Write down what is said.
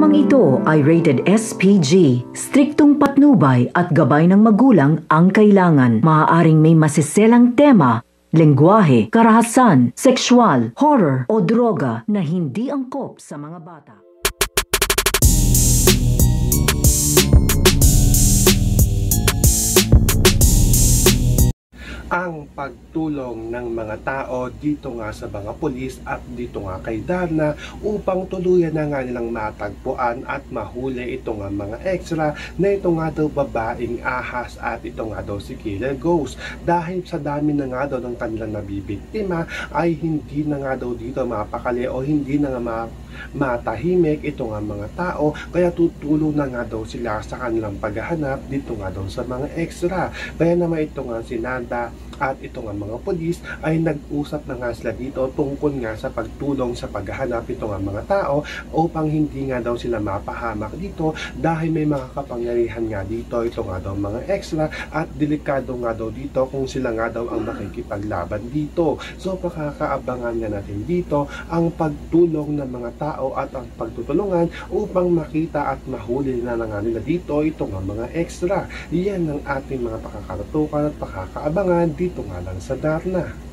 Programang ito ay rated SPG, striktong patnubay at gabay ng magulang ang kailangan. Maaaring may masiselang tema, lengguwahe, karahasan, sexual, horror o droga na hindi angkop sa mga bata. Ang pagtulong ng mga tao dito nga sa mga pulis at dito nga kay Darna upang tuluyan na nga nilang matagpuan at mahuli ito nga mga extra na ito nga daw babaeng ahas at ito nga daw si Killer Ghost. Dahil sa dami na nga daw ng kanilang nabibiktima ay hindi na nga daw dito mapakali o hindi na nga matahimik ito nga mga tao, kaya tutulong na nga daw sila sa kanilang paghahanap dito nga daw sa mga extra. Kaya naman ito nga si Nanda at ito nga mga polis ay nag-usap na nga sila dito tungkol nga sa pagtulong sa paghahanap ito nga mga tao upang hindi nga daw sila mapahamak dito dahil may mga kapangyarihan nga dito ito nga daw mga extra at delikado nga daw dito kung sila nga daw ang makikipaglaban dito. So pakakaabangan nga natin dito ang pagtulong ng mga tao at ang pagtutulungan upang makita at mahuli na nga nila dito ito nga mga extra. Yan ang ating mga pakakatutukan at pakakaabangan dito nga lang sa Darna.